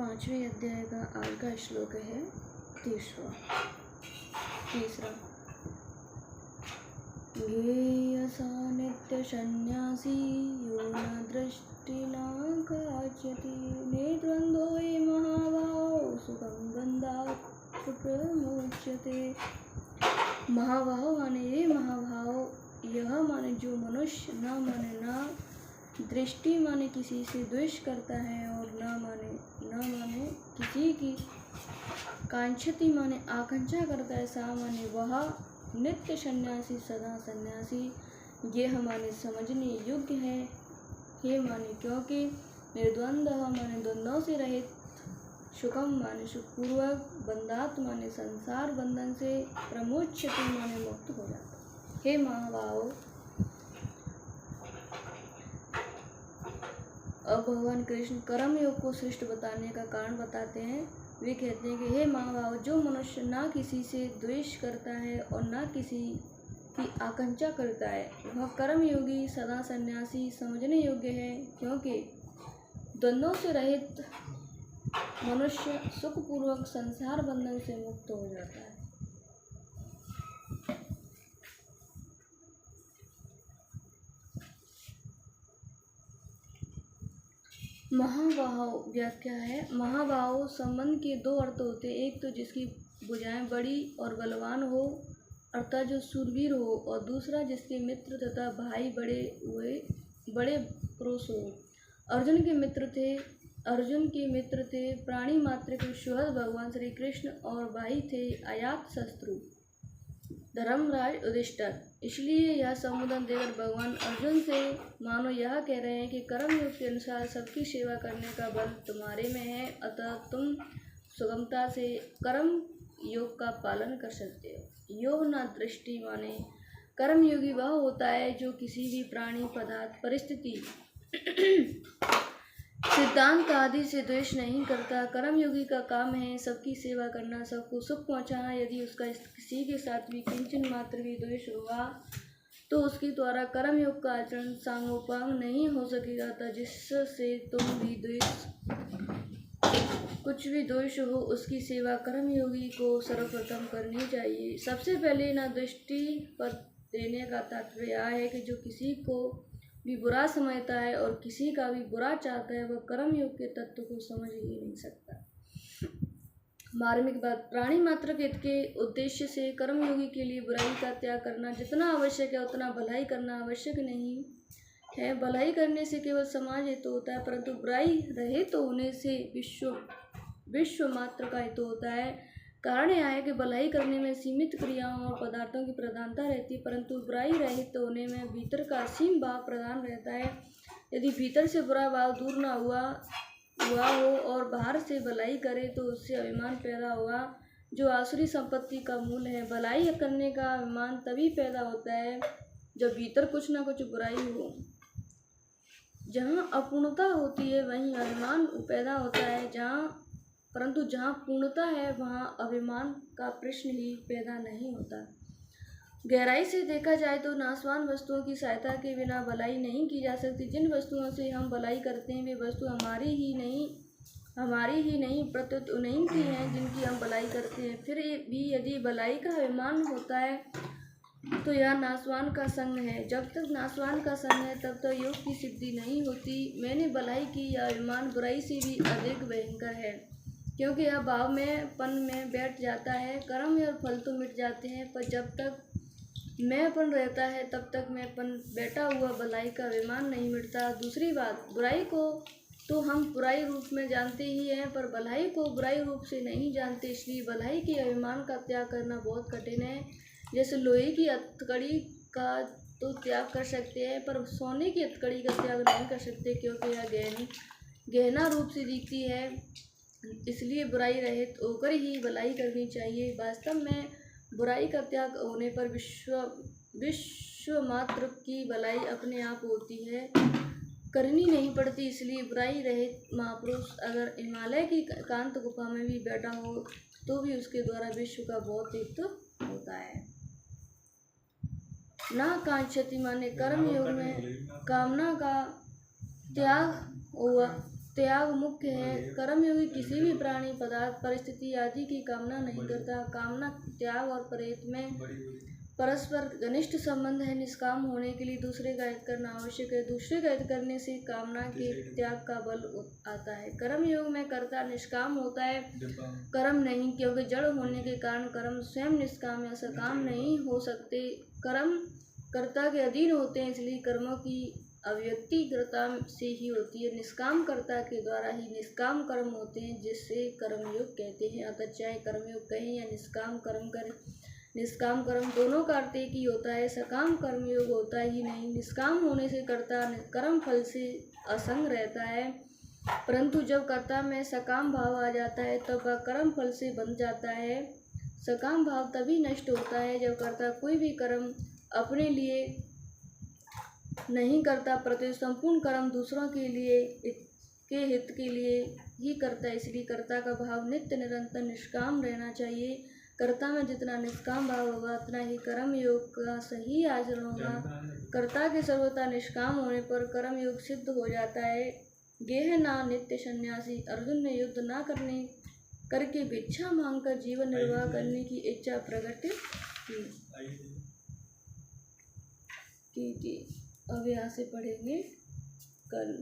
5वें अध्याय का आज का श्लोक है तीसरा। ज्ञेयसा नित्य सन्यासी यो न दृष्टिना काच्यति नेद्वन्द्वो ये महाभाव सुखं बन्धात् प्रमुच्यते। महाभाव माने ये महाभाव, यह माने जो मनुष्य न माने ना दृष्टि माने किसी से द्वेष करता है और न माने किसी की कांक्षति माने आकांक्षा करता है, सा माने वह नित्य सन्यासी सदा सन्यासी। यह माने समझने योग्य है, ये माने क्योंकि निर्द्वंद्व माने द्वंद्वों से रहित, सुखम माने सुखपूर्वक, बंधात माने संसार बंधन से, प्रमुच्यते माने मुक्त हो जाता। हे महाभाव, अब भगवान कृष्ण कर्म योग को श्रेष्ठ बताने का कारण बताते हैं। वे कहते हैं कि हे महाभाव, जो मनुष्य ना किसी से द्वेष करता है और ना किसी की आकांक्षा करता है, वह कर्म योगी सदा सन्यासी समझने योग्य है, क्योंकि द्वंद्वों से रहित मनुष्य सुखपूर्वक संसार बंधन से मुक्त हो जाता है। महाभाव व्याख्या है। महाभाव संबंध के दो अर्थ होते हैं। एक तो जिसकी भुजाएं बड़ी और बलवान हो अर्थात जो शूरवीर हो, और दूसरा जिसके मित्र तथा भाई बड़े पुरुष हो। अर्जुन के मित्र थे प्राणी मात्र के सुहृद भगवान श्री कृष्ण, और भाई थे अयात शत्रु धर्मराज युधिष्ठिर। इसलिए यह संबोधन देकर भगवान अर्जुन से मानो यह कह रहे हैं कि कर्म योग के अनुसार सबकी सेवा करने का बल तुम्हारे में है, अतः तुम सुगमता से कर्म योग का पालन कर सकते हो। योग न दृष्टि माने कर्म योगी वह होता है जो किसी भी प्राणी, पदार्थ, परिस्थिति, सिद्धांत आदि से द्वेष नहीं करता। कर्मयोगी का काम है सबकी सेवा करना, सबको सुख पहुंचाना। यदि उसका किसी के साथ भी किंचन मात्र भी द्वेष होगा तो उसके द्वारा कर्मयोग का आचरण सांगोपांग नहीं हो सकेगा, था जिससे तुम भी कुछ भी दोष हो उसकी सेवा कर्मयोगी को सर्वप्रथम करनी चाहिए। सबसे पहले न दृष्टि पर देने का तात्पर्य यह है कि जो किसी को भी बुरा समझता है और किसी का भी बुरा चाहता है, वह कर्मयोग के तत्व को समझ ही नहीं सकता। मार्मिक बात, प्राणी मात्र के हित के उद्देश्य से कर्मयोगी के लिए बुराई का त्याग करना जितना आवश्यक है उतना भलाई करना आवश्यक नहीं है। भलाई करने से केवल समाज हित होता है, परंतु बुराई रहित होने से विश्व मात्र का हित होता है। कारण यह है कि भलाई करने में सीमित क्रियाओं और पदार्थों की प्रधानता रहती है, परंतु बुराई रहित होने में भीतर का असीम भाव प्रधान रहता है। यदि भीतर से बुरा भाव दूर न हुआ हो और बाहर से भलाई करे तो उससे अभिमान पैदा होगा, जो आसुरी संपत्ति का मूल है। भलाई करने का अभिमान तभी पैदा होता है जब भीतर कुछ न कुछ बुराई हो। जहाँ अपूर्णता होती है वहीं अभिमान पैदा होता है, परंतु जहाँ पूर्णता है वहाँ अभिमान का प्रश्न ही पैदा नहीं होता। गहराई से देखा जाए तो नाशवान वस्तुओं की सहायता के बिना भलाई नहीं की जा सकती। जिन वस्तुओं से हम भलाई करते हैं वे वस्तु हमारी ही नहीं प्रत्युत उन्हीं की हैं जिनकी हम भलाई करते हैं। फिर भी यदि भलाई का अभिमान होता है तो यह नाशवान का संग है। जब तक नाशवान का संग है तब तक योग की सिद्धि नहीं होती। मैंने भलाई की यह अभिमान बुराई से भी अधिक भयंकर है, क्योंकि यह भाव में पन में बैठ जाता है। कर्म और फल तो मिट जाते हैं, पर जब तक मैंपन रहता है तब तक मैंपन बैठा हुआ भलाई का अभिमान नहीं मिटता। दूसरी बात, बुराई को तो हम बुराई रूप में जानते ही हैं, पर भलाई को बुराई रूप से नहीं जानते। इसलिए भलाई के अभिमान का त्याग करना बहुत कठिन है। जैसे लोहे की हथकड़ी का तो त्याग कर सकते हैं, पर सोने की हथकड़ी का त्याग नहीं कर सकते, क्योंकि यह गहना रूप से दिखती है। इसलिए बुराई रहित होकर ही भलाई करनी चाहिए। वास्तव में बुराई का त्याग होने पर विश्व मात्र की भलाई अपने आप होती है, करनी नहीं पड़ती। इसलिए बुराई रहित महापुरुष अगर हिमालय की एकांत गुफा में भी बैठा हो तो भी उसके द्वारा विश्व का बहुत हित होता है। ना कांक्षति माने कर्म योग में कामना का त्याग हुआ त्याग मुख्य है। कर्मयोगी किसी भी प्राणी, पदार्थ, परिस्थिति आदि की कामना नहीं करता। कामना, त्याग और प्रेत में परस्पर घनिष्ठ संबंध है। निष्काम होने के लिए दूसरे का हित करना आवश्यक है। दूसरे का हित करने से कामना के त्याग का बल आता है। कर्मयोग में कर्ता निष्काम होता है, कर्म नहीं, क्योंकि जड़ होने के कारण कर्म स्वयं निष्काम या सकाम नहीं हो सकते। कर्म कर्ता के अधीन होते हैं, इसलिए कर्मों की अभिव्यक्ति कर्ता से ही होती है। निष्काम कर्ता के द्वारा ही निष्काम कर्म होते हैं, जिससे कर्मयोग कहते हैं। अतः चाहे कर्मयोग कहें या निष्काम कर्म करें, निष्काम कर्म दोनों का अर्थ एक ही होता है। सकाम कर्मयोग होता ही नहीं। निष्काम होने से कर्ता कर्म फल से असंग रहता है, परंतु जब कर्ता में सकाम भाव आ जाता है तब वह कर्म फल से बंध जाता है। सकाम भाव तभी नष्ट होता है जब कर्ता कोई भी कर्म अपने लिए नहीं करता, प्रति संपूर्ण कर्म दूसरों के लिए के हित के लिए ही करता है। इसलिए कर्ता का भाव नित्य निरंतर निष्काम रहना चाहिए। कर्ता में जितना निष्काम भाव होगा उतना ही कर्म योग का सही आचरण होगा। कर्ता के सर्वथा निष्काम होने पर कर्म योग सिद्ध हो जाता है। गेह ना नित्य सन्यासी, अर्जुन ने युद्ध ना करके भिक्षा मांगकर जीवन निर्वाह करने की इच्छा प्रकट की थी। अब यहाँ से पढ़ेंगे कल।